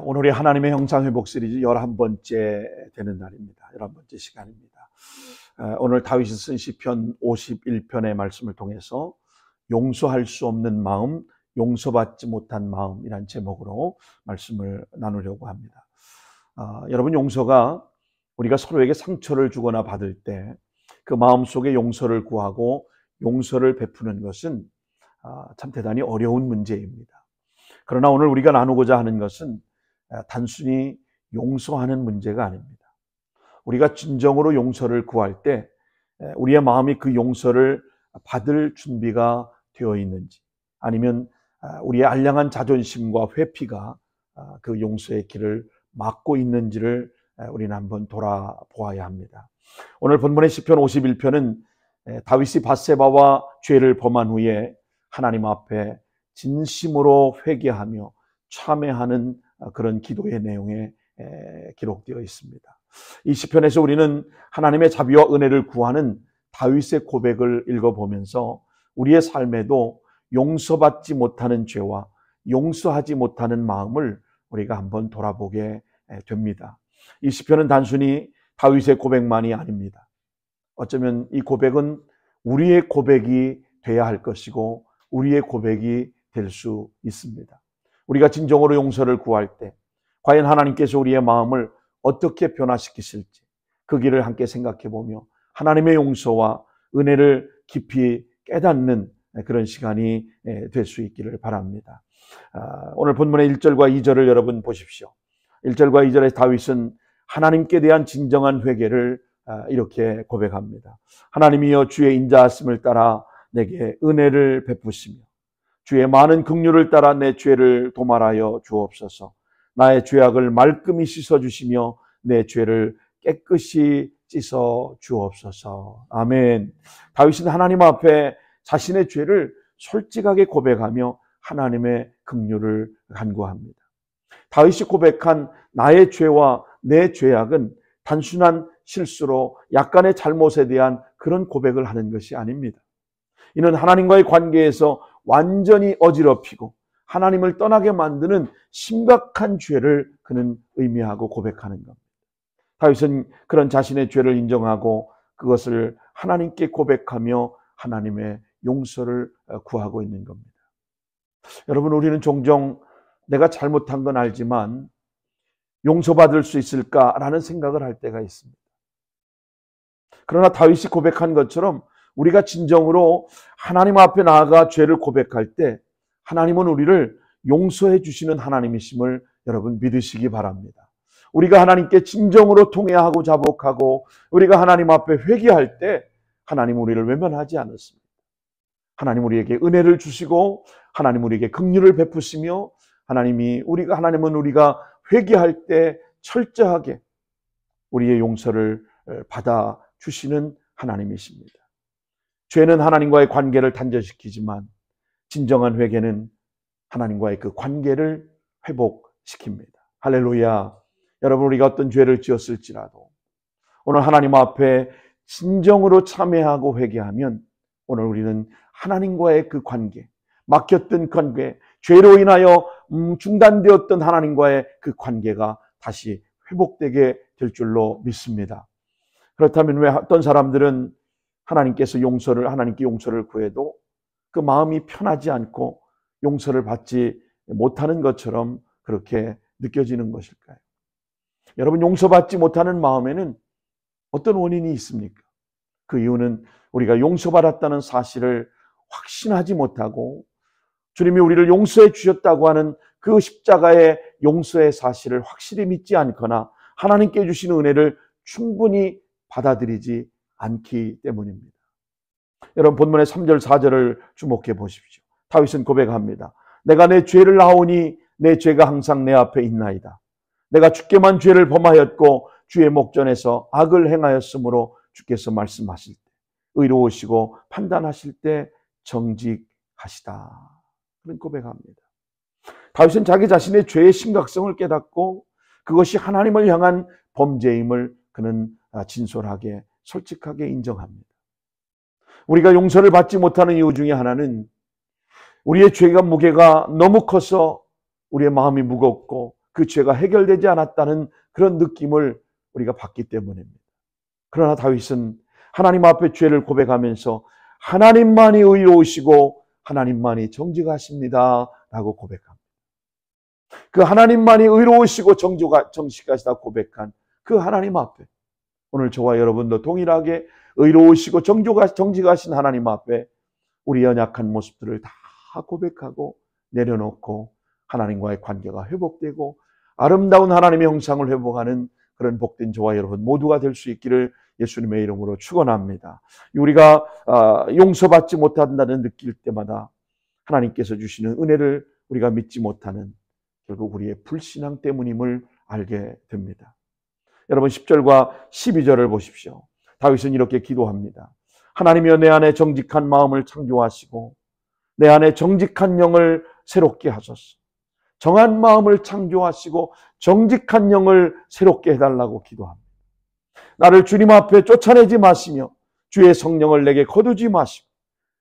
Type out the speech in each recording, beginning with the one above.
오늘이 하나님의 형상회복 시리즈 11번째 되는 날입니다. 11번째 시간입니다. 오늘 다윗이 쓴 시편 51편의 말씀을 통해서 용서할 수 없는 마음, 용서받지 못한 마음이란 제목으로 말씀을 나누려고 합니다. 여러분, 용서가 우리가 서로에게 상처를 주거나 받을 때 그 마음속에 용서를 구하고 용서를 베푸는 것은 참 대단히 어려운 문제입니다. 그러나 오늘 우리가 나누고자 하는 것은 단순히 용서하는 문제가 아닙니다. 우리가 진정으로 용서를 구할 때 우리의 마음이 그 용서를 받을 준비가 되어 있는지, 아니면 우리의 알량한 자존심과 회피가 그 용서의 길을 막고 있는지를 우리는 한번 돌아보아야 합니다. 오늘 본문의 시편 51편은 다윗이 밧세바와 죄를 범한 후에 하나님 앞에 진심으로 회개하며 참회하는 그런 기도의 내용에 기록되어 있습니다. 이 시편에서 우리는 하나님의 자비와 은혜를 구하는 다윗의 고백을 읽어보면서 우리의 삶에도 용서받지 못하는 죄와 용서하지 못하는 마음을 우리가 한번 돌아보게 됩니다. 이 시편은 단순히 다윗의 고백만이 아닙니다. 어쩌면 이 고백은 우리의 고백이 돼야 할 것이고 우리의 고백이 될 수 있습니다. 우리가 진정으로 용서를 구할 때 과연 하나님께서 우리의 마음을 어떻게 변화시키실지 그 길을 함께 생각해 보며 하나님의 용서와 은혜를 깊이 깨닫는 그런 시간이 될 수 있기를 바랍니다. 오늘 본문의 1절과 2절을 여러분 보십시오. 1절과 2절에 다윗은 하나님께 대한 진정한 회개를 이렇게 고백합니다. 하나님이여, 주의 인자하심을 따라 내게 은혜를 베푸시며 주의 많은 긍휼을 따라 내 죄를 도말하여 주옵소서. 나의 죄악을 말끔히 씻어주시며 내 죄를 깨끗이 씻어 주옵소서. 아멘. 다윗은 하나님 앞에 자신의 죄를 솔직하게 고백하며 하나님의 긍휼을 간구합니다. 다윗이 고백한 나의 죄와 내 죄악은 단순한 실수로 약간의 잘못에 대한 그런 고백을 하는 것이 아닙니다. 이는 하나님과의 관계에서 완전히 어지럽히고 하나님을 떠나게 만드는 심각한 죄를 그는 의미하고 고백하는 겁니다. 다윗은 그런 자신의 죄를 인정하고 그것을 하나님께 고백하며 하나님의 용서를 구하고 있는 겁니다. 여러분, 우리는 종종 내가 잘못한 건 알지만 용서받을 수 있을까라는 생각을 할 때가 있습니다. 그러나 다윗이 고백한 것처럼 우리가 진정으로 하나님 앞에 나아가 죄를 고백할 때 하나님은 우리를 용서해 주시는 하나님이심을 여러분 믿으시기 바랍니다. 우리가 하나님께 진정으로 통회하고 자복하고 우리가 하나님 앞에 회개할 때 하나님 우리를 외면하지 않았습니다. 하나님 우리에게 은혜를 주시고 하나님 우리에게 긍휼을 베푸시며 하나님은 우리가 회개할 때 철저하게 우리의 용서를 받아 주시는 하나님이십니다. 죄는 하나님과의 관계를 단절시키지만 진정한 회개는 하나님과의 그 관계를 회복시킵니다. 할렐루야. 여러분, 우리가 어떤 죄를 지었을지라도 오늘 하나님 앞에 진정으로 참회하고 회개하면 오늘 우리는 하나님과의 그 관계, 막혔던 관계, 죄로 인하여 중단되었던 하나님과의 그 관계가 다시 회복되게 될 줄로 믿습니다. 그렇다면 왜 어떤 사람들은 하나님께 용서를 구해도 그 마음이 편하지 않고 용서를 받지 못하는 것처럼 그렇게 느껴지는 것일까요? 여러분, 용서받지 못하는 마음에는 어떤 원인이 있습니까? 그 이유는 우리가 용서받았다는 사실을 확신하지 못하고 주님이 우리를 용서해 주셨다고 하는 그 십자가의 용서의 사실을 확실히 믿지 않거나 하나님께 주신 은혜를 충분히 받아들이지 않기 때문입니다. 여러분, 본문의 3절 4절을 주목해 보십시오. 다윗은 고백합니다. 내가 내 죄를 아오니 내 죄가 항상 내 앞에 있나이다. 내가 주께만 죄를 범하였고 주의 목전에서 악을 행하였으므로 주께서 말씀하실 때 의로우시고 판단하실 때 정직하시다. 그런 고백합니다. 다윗은 자기 자신의 죄의 심각성을 깨닫고 그것이 하나님을 향한 범죄임을 그는 진솔하게 솔직하게 인정합니다. 우리가 용서를 받지 못하는 이유 중에 하나는 우리의 죄가 무게가 너무 커서 우리의 마음이 무겁고 그 죄가 해결되지 않았다는 그런 느낌을 우리가 받기 때문입니다. 그러나 다윗은 하나님 앞에 죄를 고백하면서 하나님만이 의로우시고 하나님만이 정직하십니다 라고 고백합니다. 그 하나님만이 의로우시고 정직하시다 고백한 그 하나님 앞에 오늘 저와 여러분도 동일하게 의로우시고 정직하신 하나님 앞에 우리 연약한 모습들을 다 고백하고 내려놓고 하나님과의 관계가 회복되고 아름다운 하나님의 형상을 회복하는 그런 복된 저와 여러분 모두가 될 수 있기를 예수님의 이름으로 축원합니다. 우리가 용서받지 못한다는 느낄 때마다 하나님께서 주시는 은혜를 우리가 믿지 못하는 결국 우리의 불신앙 때문임을 알게 됩니다. 여러분 10절과 12절을 보십시오. 다윗은 이렇게 기도합니다. 하나님이여 내 안에 정직한 마음을 창조하시고 내 안에 정직한 영을 새롭게 하소서. 정한 마음을 창조하시고 정직한 영을 새롭게 해달라고 기도합니다. 나를 주님 앞에 쫓아내지 마시며 주의 성령을 내게 거두지 마시고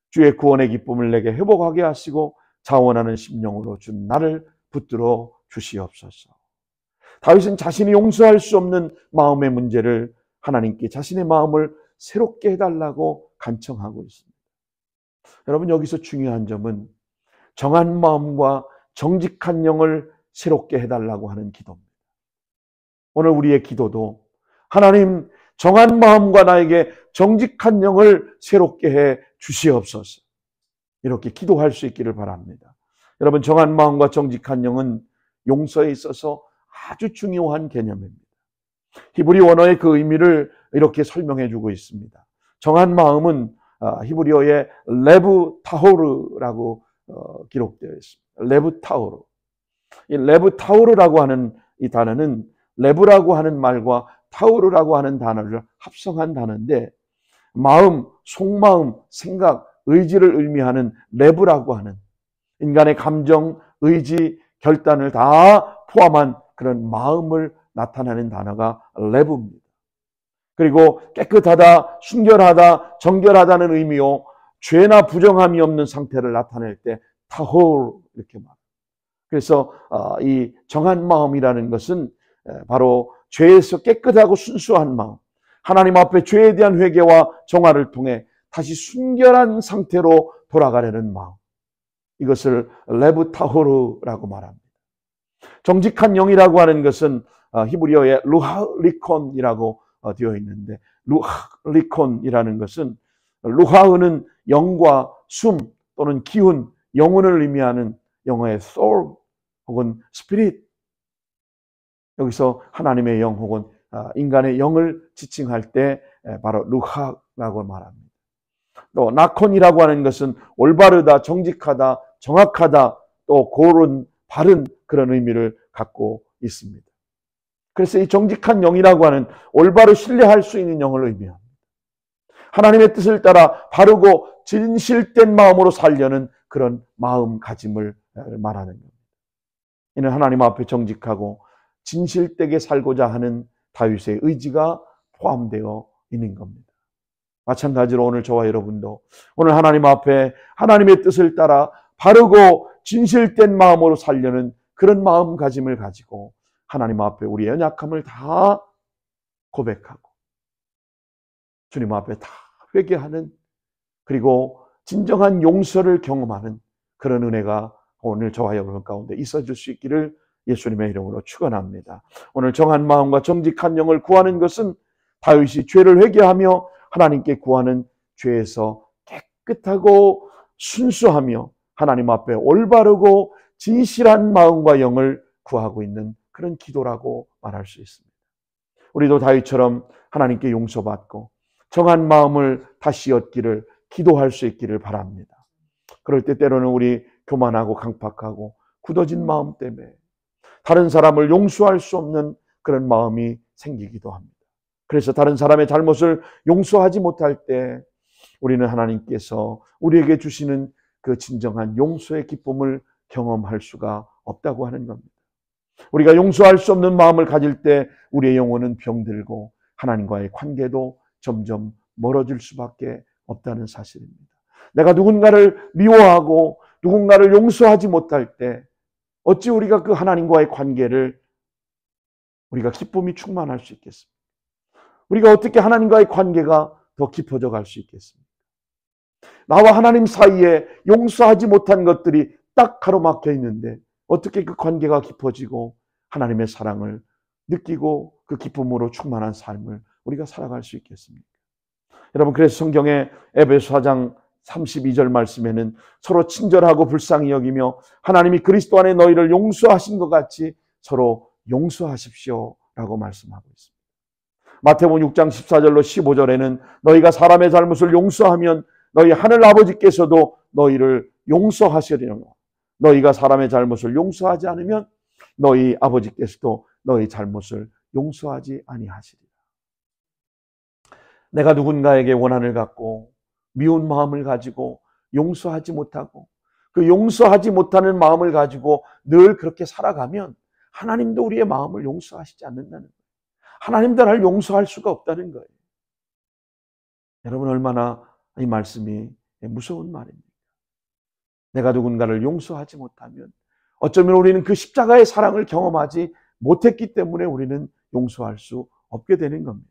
주의 구원의 기쁨을 내게 회복하게 하시고 자원하는 심령으로 준 나를 붙들어 주시옵소서. 다윗은 자신이 용서할 수 없는 마음의 문제를 하나님께 자신의 마음을 새롭게 해달라고 간청하고 있습니다. 여러분 여기서 중요한 점은 정한 마음과 정직한 영을 새롭게 해달라고 하는 기도입니다. 오늘 우리의 기도도 하나님 정한 마음과 나에게 정직한 영을 새롭게 해 주시옵소서. 이렇게 기도할 수 있기를 바랍니다. 여러분 정한 마음과 정직한 영은 용서에 있어서 아주 중요한 개념입니다. 히브리 원어의 그 의미를 이렇게 설명해 주고 있습니다. 정한 마음은 히브리어의 레브 타호르라고 기록되어 있습니다. 레브 타호르. 이 레브 타호르라고 하는 이 단어는 레브라고 하는 말과 타오르라고 하는 단어를 합성한 단어인데 마음, 속마음, 생각, 의지를 의미하는 레브라고 하는 인간의 감정, 의지, 결단을 다 포함한 그런 마음을 나타내는 단어가 레브입니다. 그리고 깨끗하다, 순결하다, 정결하다는 의미요 죄나 부정함이 없는 상태를 나타낼 때 타홀 이렇게 말합니다. 그래서 이 정한 마음이라는 것은 바로 죄에서 깨끗하고 순수한 마음, 하나님 앞에 죄에 대한 회개와 정화를 통해 다시 순결한 상태로 돌아가려는 마음, 이것을 레브타호르라고 말합니다. 정직한 영이라고 하는 것은 히브리어의 루하리콘이라고 되어 있는데 루하리콘이라는 것은 루하흐는 영과 숨 또는 기운, 영혼을 의미하는 영어의 soul 혹은 spirit, 여기서 하나님의 영 혹은 인간의 영을 지칭할 때 바로 루하라고 말합니다. 또 나콘이라고 하는 것은 올바르다, 정직하다, 정확하다, 또 고른, 바른 그런 의미를 갖고 있습니다. 그래서 이 정직한 영이라고 하는 올바로 신뢰할 수 있는 영을 의미합니다. 하나님의 뜻을 따라 바르고 진실된 마음으로 살려는 그런 마음가짐을 말하는 겁니다. 이는 하나님 앞에 정직하고 진실되게 살고자 하는 다윗의 의지가 포함되어 있는 겁니다. 마찬가지로 오늘 저와 여러분도 오늘 하나님 앞에 하나님의 뜻을 따라 바르고 진실된 마음으로 살려는 그런 마음가짐을 가지고 하나님 앞에 우리의 연약함을 다 고백하고 주님 앞에 다 회개하는, 그리고 진정한 용서를 경험하는 그런 은혜가 오늘 저와 여러분 가운데 있어질 수 있기를 예수님의 이름으로 축원합니다. 오늘 정한 마음과 정직한 영을 구하는 것은 다윗이 죄를 회개하며 하나님께 구하는 죄에서 깨끗하고 순수하며 하나님 앞에 올바르고 진실한 마음과 영을 구하고 있는 그런 기도라고 말할 수 있습니다. 우리도 다윗처럼 하나님께 용서받고 정한 마음을 다시 얻기를 기도할 수 있기를 바랍니다. 그럴 때 때로는 우리 교만하고 강팍하고 굳어진 마음 때문에 다른 사람을 용서할 수 없는 그런 마음이 생기기도 합니다. 그래서 다른 사람의 잘못을 용서하지 못할 때 우리는 하나님께서 우리에게 주시는 그 진정한 용서의 기쁨을 경험할 수가 없다고 하는 겁니다. 우리가 용서할 수 없는 마음을 가질 때 우리의 영혼은 병들고 하나님과의 관계도 점점 멀어질 수밖에 없다는 사실입니다. 내가 누군가를 미워하고 누군가를 용서하지 못할 때 어찌 우리가 그 하나님과의 관계를 우리가 기쁨이 충만할 수 있겠습니까? 우리가 어떻게 하나님과의 관계가 더 깊어져 갈 수 있겠습니까? 나와 하나님 사이에 용서하지 못한 것들이 딱 가로막혀 있는데 어떻게 그 관계가 깊어지고 하나님의 사랑을 느끼고 그 기쁨으로 충만한 삶을 우리가 살아갈 수 있겠습니까? 여러분, 그래서 성경의 에베소 4장 32절 말씀에는 서로 친절하고 불쌍히 여기며 하나님이 그리스도 안에 너희를 용서하신 것 같이 서로 용서하십시오 라고 말씀하고 있습니다. 마태복음 6장 14절로 15절에는 너희가 사람의 잘못을 용서하면 너희 하늘 아버지께서도 너희를 용서하시리라. 너희가 사람의 잘못을 용서하지 않으면 너희 아버지께서도 너희 잘못을 용서하지 아니하시리라. 내가 누군가에게 원한을 갖고 미운 마음을 가지고 용서하지 못하고 그 용서하지 못하는 마음을 가지고 늘 그렇게 살아가면 하나님도 우리의 마음을 용서하시지 않는다는 거예요. 하나님도 나를 용서할 수가 없다는 거예요. 여러분, 얼마나 이 말씀이 무서운 말입니까? 내가 누군가를 용서하지 못하면 어쩌면 우리는 그 십자가의 사랑을 경험하지 못했기 때문에 우리는 용서할 수 없게 되는 겁니다.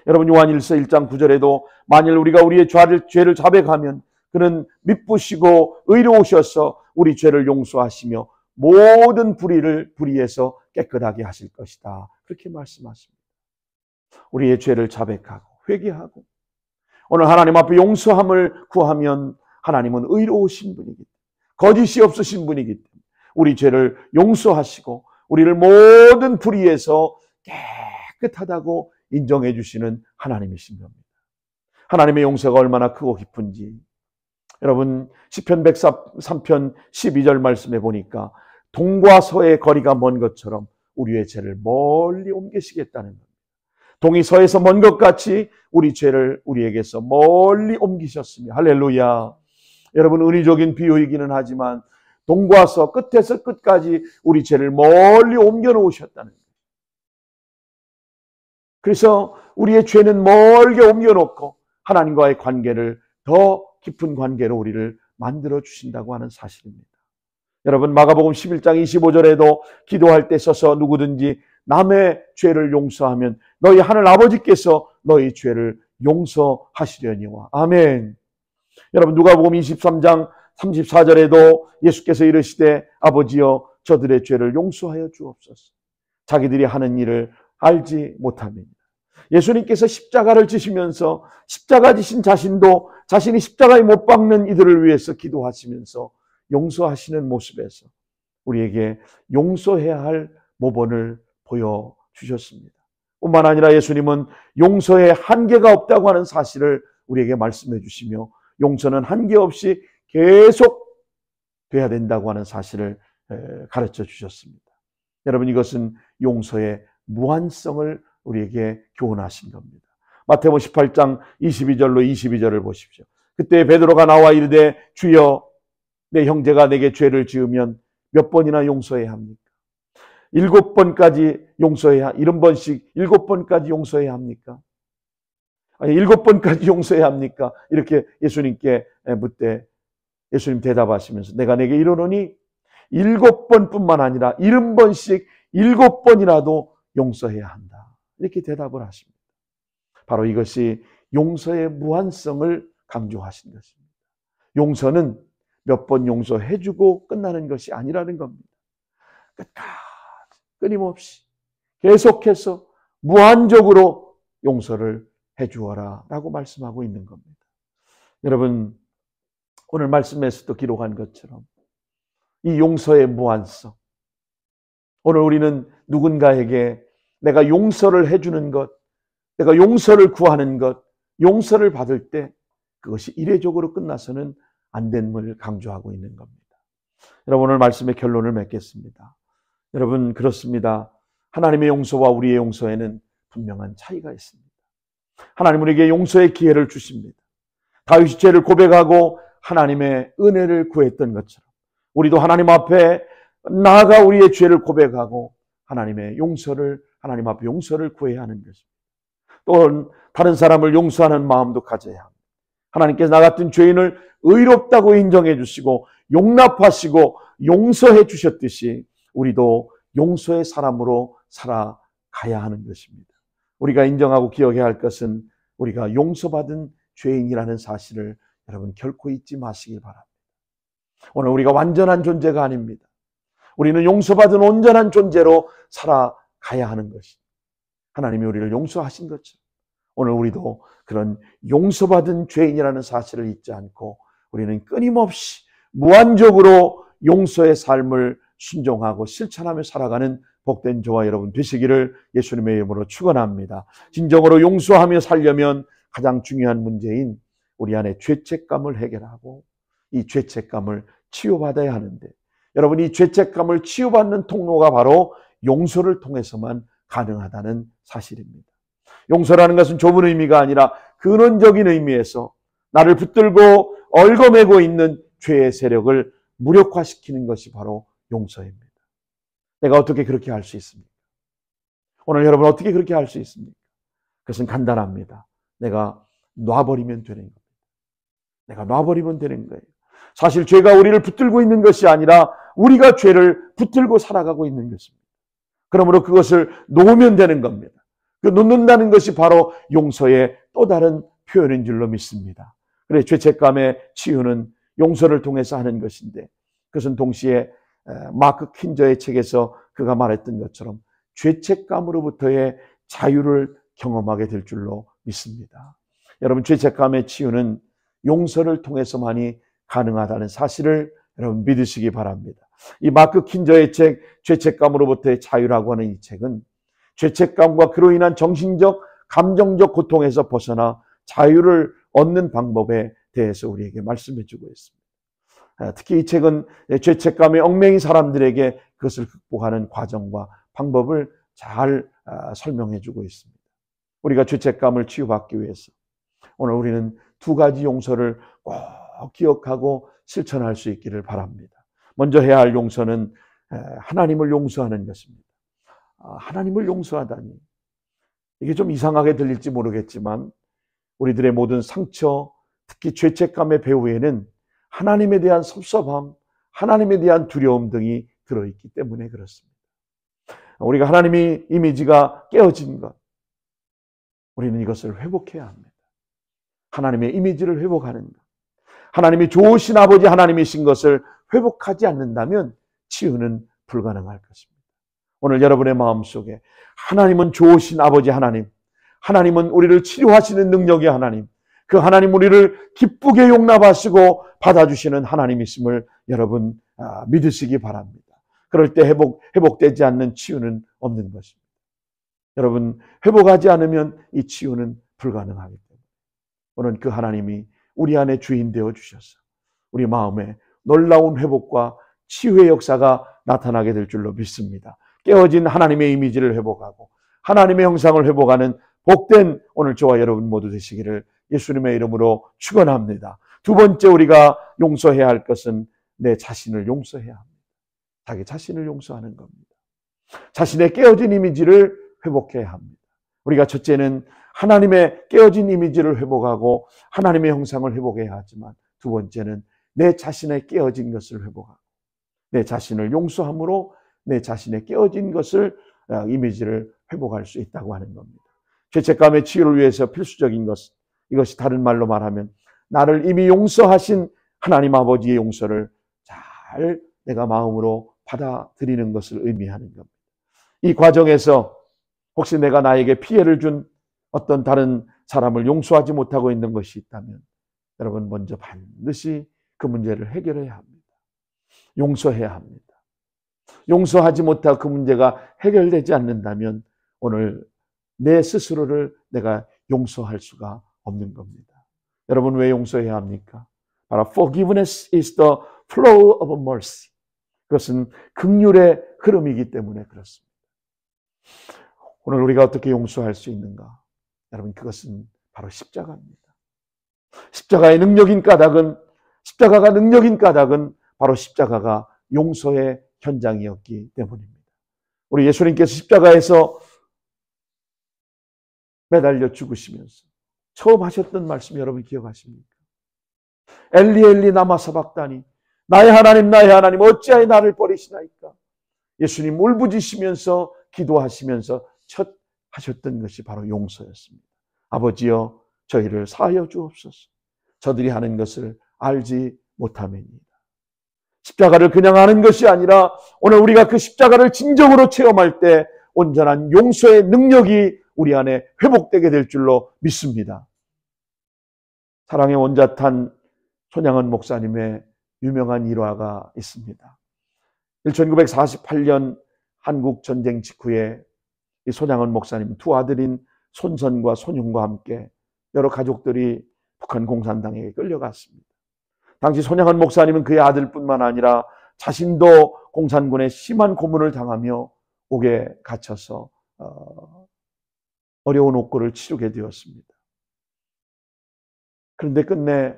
여러분, 요한일서 1장 9절에도 만일 우리가 우리의 죄를 자백하면 그는 미쁘시고 의로우셔서 우리 죄를 용서하시며 모든 불의에서 깨끗하게 하실 것이다. 그렇게 말씀하십니다. 우리의 죄를 자백하고 회개하고 오늘 하나님 앞에 용서함을 구하면 하나님은 의로우신 분이기 때문에 거짓이 없으신 분이기 때문에 우리 죄를 용서하시고 우리를 모든 불의에서 깨끗하다고 인정해 주시는 하나님이신 겁니다. 하나님의 용서가 얼마나 크고 깊은지 여러분, 시편 103편 12절 말씀에 보니까 동과 서의 거리가 먼 것처럼 우리의 죄를 멀리 옮기시겠다는 겁니다. 동이 서에서 먼 것 같이 우리 죄를 우리에게서 멀리 옮기셨으며, 할렐루야. 여러분, 은유적인 비유이기는 하지만 동과 서 끝에서 끝까지 우리 죄를 멀리 옮겨 놓으셨다는 거예요. 그래서 우리의 죄는 멀게 옮겨 놓고 하나님과의 관계를 더 깊은 관계로 우리를 만들어 주신다고 하는 사실입니다. 여러분, 마가복음 11장 25절에도 기도할 때 써서 누구든지 남의 죄를 용서하면 너희 하늘 아버지께서 너희 죄를 용서하시려니와. 아멘. 여러분, 누가복음 23장 34절에도 예수께서 이르시되 아버지여 저들의 죄를 용서하여 주옵소서. 자기들이 하는 일을 알지 못함이니라. 예수님께서 십자가를 지시면서 십자가 지신 자신도 자신이 십자가에 못 박는 이들을 위해서 기도하시면서 용서하시는 모습에서 우리에게 용서해야 할 모범을 보여주셨습니다. 뿐만 아니라 예수님은 용서에 한계가 없다고 하는 사실을 우리에게 말씀해 주시며 용서는 한계 없이 계속 돼야 된다고 하는 사실을 가르쳐 주셨습니다. 여러분, 이것은 용서의 무한성을 우리에게 교훈하신 겁니다. 마태복음 18장 22절로 22절을 보십시오. 그때 베드로가 나와 이르되 주여 내 형제가 내게 죄를 지으면 몇 번이나 용서해야 합니까? 7번까지 용서해야, 70번씩 7번까지 용서해야 합니까? 아니, 7번까지 용서해야 합니까? 이렇게 예수님께 묻되 예수님 대답하시면서 내가 내게 이르노니 7번뿐만 아니라 70번씩 7번이라도 용서해야 한다. 이렇게 대답을 하십니다. 바로 이것이 용서의 무한성을 강조하신 것입니다. 용서는 몇 번 용서해주고 끝나는 것이 아니라는 겁니다. 끝까지 끊임없이 계속해서 무한적으로 용서를 해주어라 라고 말씀하고 있는 겁니다. 여러분, 오늘 말씀에서도 기록한 것처럼 이 용서의 무한성, 오늘 우리는 누군가에게 내가 용서를 해주는 것, 내가 용서를 구하는 것, 용서를 받을 때 그것이 이례적으로 끝나서는 안 된을 강조하고 있는 겁니다. 여러분, 오늘 말씀의 결론을 맺겠습니다. 여러분, 그렇습니다. 하나님의 용서와 우리의 용서에는 분명한 차이가 있습니다. 하나님 우리에게 용서의 기회를 주십니다. 다윗이 죄를 고백하고 하나님의 은혜를 구했던 것처럼 우리도 하나님 앞에 나아가 우리의 죄를 고백하고 하나님의 용서를, 하나님 앞에 용서를 구해야 하는 것입니다. 또 다른 사람을 용서하는 마음도 가져야 합니다. 하나님께서 나 같은 죄인을 의롭다고 인정해 주시고 용납하시고 용서해 주셨듯이 우리도 용서의 사람으로 살아가야 가야 하는 것입니다. 우리가 인정하고 기억해야 할 것은 우리가 용서받은 죄인이라는 사실을 여러분 결코 잊지 마시길 바랍니다. 오늘 우리가 완전한 존재가 아닙니다. 우리는 용서받은 온전한 존재로 살아가야 하는 것입니다. 하나님이 우리를 용서하신 것처럼 오늘 우리도 그런 용서받은 죄인이라는 사실을 잊지 않고 우리는 끊임없이 무한적으로 용서의 삶을 순종하고 실천하며 살아가는 복된 저와 여러분 되시기를 예수님의 이름으로 축원합니다. 진정으로 용서하며 살려면 가장 중요한 문제인 우리 안에 죄책감을 해결하고 이 죄책감을 치유받아야 하는데, 여러분 이 죄책감을 치유받는 통로가 바로 용서를 통해서만 가능하다는 사실입니다. 용서라는 것은 좁은 의미가 아니라 근원적인 의미에서 나를 붙들고 얽어매고 있는 죄의 세력을 무력화시키는 것이 바로 용서입니다. 내가 어떻게 그렇게 할 수 있습니까? 오늘 여러분 어떻게 그렇게 할 수 있습니까? 그것은 간단합니다. 내가 놔버리면 되는 겁니다. 내가 놔버리면 되는 거예요. 사실 죄가 우리를 붙들고 있는 것이 아니라 우리가 죄를 붙들고 살아가고 있는 것입니다. 그러므로 그것을 놓으면 되는 겁니다. 그 놓는다는 것이 바로 용서의 또 다른 표현인 줄로 믿습니다. 그래 죄책감의 치유는 용서를 통해서 하는 것인데, 그것은 동시에 마크 킨저의 책에서 그가 말했던 것처럼 죄책감으로부터의 자유를 경험하게 될 줄로 믿습니다. 여러분 죄책감의 치유는 용서를 통해서만이 가능하다는 사실을 여러분 믿으시기 바랍니다. 이 마크 킨저의 책 죄책감으로부터의 자유라고 하는 이 책은 죄책감과 그로 인한 정신적, 감정적 고통에서 벗어나 자유를 얻는 방법에 대해서 우리에게 말씀해 주고 있습니다. 특히 이 책은 죄책감에 얽매인 사람들에게 그것을 극복하는 과정과 방법을 잘 설명해 주고 있습니다. 우리가 죄책감을 치유받기 위해서 오늘 우리는 두 가지 용서를 꼭 기억하고 실천할 수 있기를 바랍니다. 먼저 해야 할 용서는 하나님을 용서하는 것입니다. 하나님을 용서하다니, 이게 좀 이상하게 들릴지 모르겠지만 우리들의 모든 상처, 특히 죄책감의 배후에는 하나님에 대한 섭섭함, 하나님에 대한 두려움 등이 들어있기 때문에 그렇습니다. 우리가 하나님의 이미지가 깨어진 것, 우리는 이것을 회복해야 합니다. 하나님의 이미지를 회복하는 것, 하나님이 좋으신 아버지 하나님이신 것을 회복하지 않는다면 치유는 불가능할 것입니다. 오늘 여러분의 마음속에 하나님은 좋으신 아버지 하나님, 하나님은 우리를 치료하시는 능력의 하나님, 그 하나님 우리를 기쁘게 용납하시고 받아주시는 하나님이심을 여러분 믿으시기 바랍니다. 그럴 때 회복되지 않는 치유는 없는 것입니다. 여러분 회복하지 않으면 이 치유는 불가능하기 때문에 오늘 그 하나님이 우리 안에 주인 되어 주셔서 우리 마음에 놀라운 회복과 치유의 역사가 나타나게 될 줄로 믿습니다. 깨어진 하나님의 이미지를 회복하고 하나님의 형상을 회복하는 복된 오늘 저와 여러분 모두 되시기를 예수님의 이름으로 축원합니다. 두 번째 우리가 용서해야 할 것은 내 자신을 용서해야 합니다. 자기 자신을 용서하는 겁니다. 자신의 깨어진 이미지를 회복해야 합니다. 우리가 첫째는 하나님의 깨어진 이미지를 회복하고 하나님의 형상을 회복해야 하지만 두 번째는 내 자신의 깨어진 것을 회복하고 내 자신을 용서함으로 내 자신의 깨어진 것을 이미지를 회복할 수 있다고 하는 겁니다. 죄책감의 치유를 위해서 필수적인 것, 이것이 다른 말로 말하면 나를 이미 용서하신 하나님 아버지의 용서를 잘 내가 마음으로 받아들이는 것을 의미하는 겁니다. 이 과정에서 혹시 내가 나에게 피해를 준 어떤 다른 사람을 용서하지 못하고 있는 것이 있다면 여러분 먼저 반드시 그 문제를 해결해야 합니다. 용서해야 합니다. 용서하지 못하고 그 문제가 해결되지 않는다면 오늘 내 스스로를 내가 용서할 수가 없는 겁니다. 여러분 왜 용서해야 합니까? 바로 forgiveness is the flow of mercy. 그것은 긍휼의 흐름이기 때문에 그렇습니다. 오늘 우리가 어떻게 용서할 수 있는가? 여러분 그것은 바로 십자가입니다. 십자가의 능력인 까닭은 십자가가 능력인 까닭은 바로 십자가가 용서의 현장이었기 때문입니다. 우리 예수님께서 십자가에서 매달려 죽으시면서 처음 하셨던 말씀 여러분 기억하십니까? 엘리 엘리 라마 사박다니 나의 하나님 어찌하여 나를 버리시나이까? 예수님 울부짖으시면서 기도하시면서 첫 하셨던 것이 바로 용서였습니다. 아버지여 저희를 사하여 주옵소서. 저들이 하는 것을 알지 못함이니이다. 십자가를 그냥 아는 것이 아니라 오늘 우리가 그 십자가를 진정으로 체험할 때 온전한 용서의 능력이 우리 안에 회복되게 될 줄로 믿습니다. 사랑의 원자탄 손양원 목사님의 유명한 일화가 있습니다. 1948년 한국 전쟁 직후에 이 손양원 목사님 두 아들인 손선과 손용과 함께 여러 가족들이 북한 공산당에게 끌려갔습니다. 당시 손양원 목사님은 그의 아들뿐만 아니라 자신도 공산군의 심한 고문을 당하며 옥에 갇혀서 어려운 옥고를 치르게 되었습니다. 그런데 끝내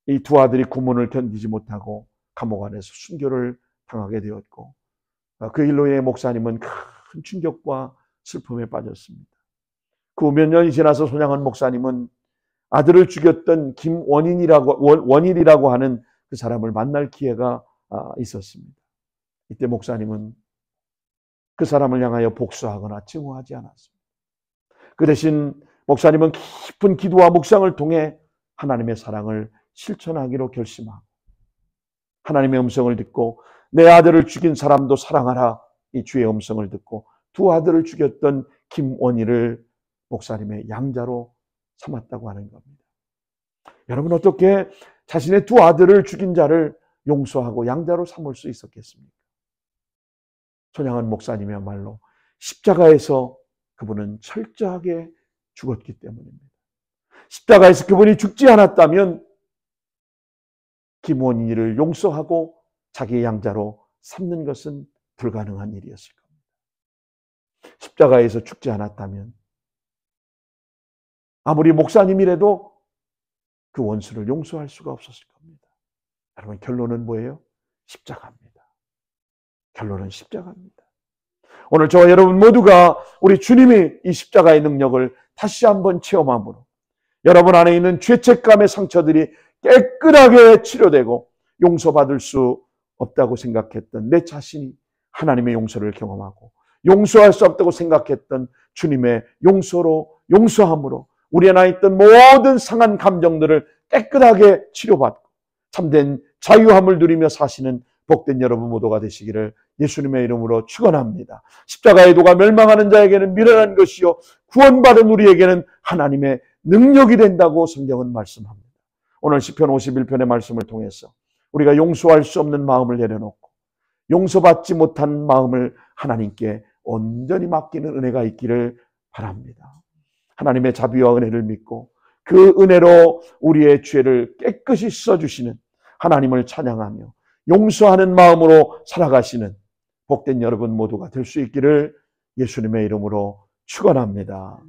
이 두 아들이 고문을 견디지 못하고 감옥 안에서 순교를 당하게 되었고, 그 일로 인해 목사님은 큰 충격과 슬픔에 빠졌습니다. 그 후 몇 년이 지나서 손양원 목사님은 아들을 죽였던 원일이라고 하는 그 사람을 만날 기회가 있었습니다. 이때 목사님은 그 사람을 향하여 복수하거나 증오하지 않았습니다. 그 대신 목사님은 깊은 기도와 묵상을 통해 하나님의 사랑을 실천하기로 결심하고 하나님의 음성을 듣고 내 아들을 죽인 사람도 사랑하라, 이 주의 음성을 듣고 두 아들을 죽였던 김원희를 목사님의 양자로 삼았다고 하는 겁니다. 여러분, 어떻게 자신의 두 아들을 죽인 자를 용서하고 양자로 삼을 수 있었겠습니까? 손양원 목사님이야말로 십자가에서 그분은 철저하게 죽었기 때문입니다. 십자가에서 그분이 죽지 않았다면 김원희를 용서하고 자기의 양자로 삼는 것은 불가능한 일이었을 겁니다. 십자가에서 죽지 않았다면 아무리 목사님이라도 그 원수를 용서할 수가 없었을 겁니다. 여러분, 결론은 뭐예요? 십자가입니다. 결론은 십자가입니다. 오늘 저와 여러분 모두가 우리 주님이 이 십자가의 능력을 다시 한번 체험함으로 여러분 안에 있는 죄책감의 상처들이 깨끗하게 치료되고 용서받을 수 없다고 생각했던 내 자신이 하나님의 용서를 경험하고 용서할 수 없다고 생각했던 주님의 용서함으로 우리 안에 있던 모든 상한 감정들을 깨끗하게 치료받고 참된 자유함을 누리며 사시는 복된 여러분 모두가 되시기를 예수님의 이름으로 축원합니다. 십자가의 도가 멸망하는 자에게는 미련한 것이요 구원받은 우리에게는 하나님의 능력이 된다고 성경은 말씀합니다. 오늘 시편 51편의 말씀을 통해서 우리가 용서할 수 없는 마음을 내려놓고 용서받지 못한 마음을 하나님께 온전히 맡기는 은혜가 있기를 바랍니다. 하나님의 자비와 은혜를 믿고 그 은혜로 우리의 죄를 깨끗이 씻어주시는 하나님을 찬양하며 용서하는 마음으로 살아가시는 복된 여러분 모두가 될 수 있기를 예수님의 이름으로 축원합니다.